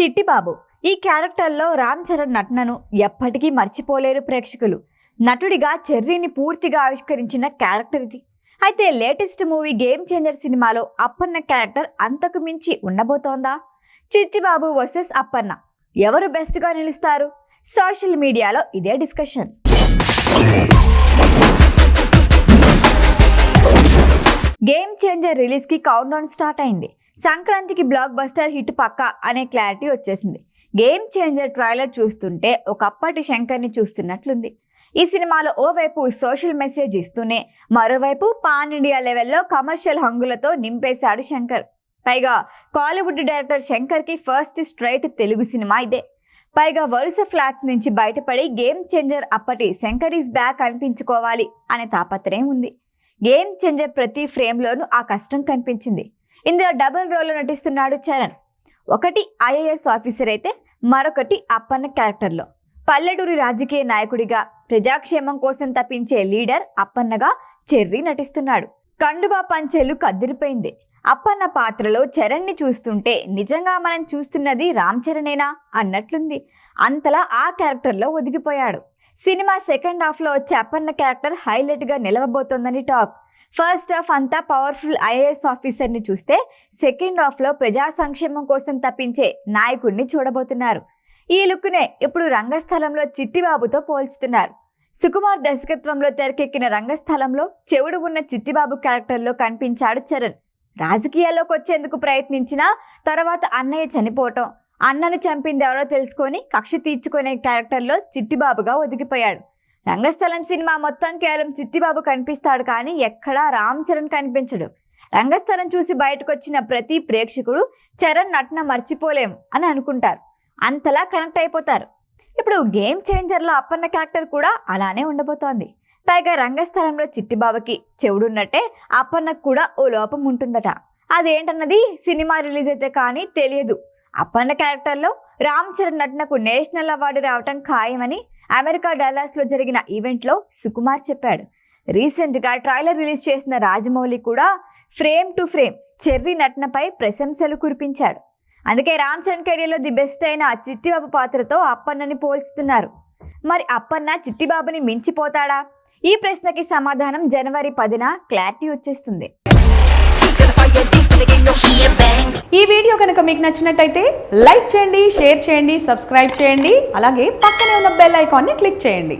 చిట్టిబాబు ఈ క్యారెక్టర్లో రామ్ చరణ్ నటనను ఎప్పటికీ మర్చిపోలేరు ప్రేక్షకులు. నటుడిగా చెర్రీని పూర్తిగా ఆవిష్కరించిన క్యారెక్టర్ ఇది. అయితే లేటెస్ట్ మూవీ గేమ్ చేంజర్ సినిమాలో అప్పన్న క్యారెక్టర్ అంతకు మించి ఉండబోతోందా? చిట్టిబాబు వర్సెస్ అప్పన్న ఎవరు బెస్ట్గా నిలుస్తారు? సోషల్ మీడియాలో ఇదే డిస్కషన్. గేమ్ చేంజర్ రిలీజ్ కి కౌంట్ డౌన్ స్టార్ట్ అయింది. సంక్రాంతికి బ్లాక్ బస్టర్ హిట్ పక్కా అనే క్లారిటీ వచ్చేసింది. గేమ్ చేంజర్ ట్రైలర్ చూస్తుంటే ఒకప్పటి శంకర్ని చూస్తున్నట్లుంది. ఈ సినిమాలో ఓవైపు సోషల్ మెసేజ్ ఇస్తూనే మరోవైపు పాన్ ఇండియా లెవెల్లో కమర్షియల్ హంగులతో నింపేశాడు శంకర్. పైగా కాలీవుడ్ డైరెక్టర్ శంకర్కి ఫస్ట్ స్ట్రైట్ తెలుగు సినిమా ఇదే. పైగా వరుస ఫ్లాట్స్ నుంచి బయటపడి గేమ్ చేంజర్ అప్పటి శంకర్ ఈజ్ బ్యాక్ అనిపించుకోవాలి అనే తాపత్రయం ఉంది. గేమ్ చేంజర్ ప్రతి ఫ్రేమ్లోనూ ఆ కష్టం కనిపించింది. ఇందులో డబుల్ రోల్లో నటిస్తున్నాడు చరణ్. ఒకటి ఐఏఎస్ ఆఫీసర్ అయితే మరొకటి అప్పన్న క్యారెక్టర్లో పల్లెటూరి రాజకీయ నాయకుడిగా ప్రజాక్షేమం కోసం తప్పించే లీడర్ అప్పన్నగా చెర్రీ నటిస్తున్నాడు. కండువా పంచెలు కదిరిపోయింది. అప్పన్న పాత్రలో చరణ్ని చూస్తుంటే నిజంగా మనం చూస్తున్నది రామ్ చరణేనా అన్నట్లుంది. అంతలా ఆ క్యారెక్టర్లో ఒదిగిపోయాడు. సినిమా సెకండ్ హాఫ్లో వచ్చే అప్పన్న క్యారెక్టర్ హైలైట్గా నిలవబోతోందని టాక్. ఫస్ట్ హాఫ్ అంతా పవర్ఫుల్ ఐఏఎస్ ఆఫీసర్ని చూస్తే సెకండ్ హాఫ్లో ప్రజా సంక్షేమం కోసం తప్పించే నాయకుడిని చూడబోతున్నారు. ఈ లుక్నే ఇప్పుడు రంగస్థలంలో చిట్టిబాబుతో పోల్చుతున్నారు. సుకుమార్ దర్శకత్వంలో తెరకెక్కిన రంగస్థలంలో చెవుడు ఉన్న చిట్టిబాబు క్యారెక్టర్లో కనిపించాడు చరణ్. రాజకీయాల్లోకి వచ్చేందుకు ప్రయత్నించినా తర్వాత అన్నయ్య చనిపోవటం, అన్నను చంపింది ఎవరో తెలుసుకొని కక్ష తీర్చుకునే క్యారెక్టర్లో చిట్టిబాబుగా ఒదిగిపోయాడు. రంగస్థలం సినిమా మొత్తం కేవలం చిట్టిబాబు కనిపిస్తాడు, కానీ ఎక్కడా రామ్ చరణ్ కనిపించడు. రంగస్థలం చూసి బయటకు వచ్చిన ప్రతి ప్రేక్షకుడు చరణ్ నటన మర్చిపోలేం అని అనుకుంటారు. అంతలా కనెక్ట్ అయిపోతారు. ఇప్పుడు గేమ్ చేంజర్లో అప్పన్న క్యారెక్టర్ కూడా అలానే ఉండబోతోంది. పైగా రంగస్థలంలో చిట్టిబాబుకి చెవుడున్నట్టే అప్పన్నకు కూడా ఓ లోపం ఉంటుందట. అదేంటన్నది సినిమా రిలీజ్ అయితే కానీ తెలియదు. అప్పన్న క్యారెక్టర్లో రామ్ చరణ్ నటనకు నేషనల్ అవార్డు రావటం ఖాయమని అమెరికా డల్లాస్లో జరిగిన ఈవెంట్లో సుకుమార్ చెప్పాడు. రీసెంట్గా ట్రైలర్ రిలీజ్ చేసిన రాజమౌళి కూడా ఫ్రేమ్ టు ఫ్రేమ్ చెర్రీ నటనపై ప్రశంసలు కురిపించాడు. అందుకే రామ్ చరణ్ కెరీర్లో ది బెస్ట్ అయిన చిట్టిబాబు పాత్రతో అప్పన్నని పోల్చుతున్నారు. మరి అప్పన్న చిట్టిబాబుని మించిపోతాడా? ఈ ప్రశ్నకి సమాధానం జనవరి 10న క్లారిటీ వచ్చేస్తుంది. ఈ వీడియో కనుక మీకు నచ్చినట్టయితే లైక్ చేయండి, షేర్ చేయండి, సబ్స్క్రైబ్ చేయండి. అలాగే పక్కనే ఉన్న బెల్ ఐకాన్ని క్లిక్ చేయండి.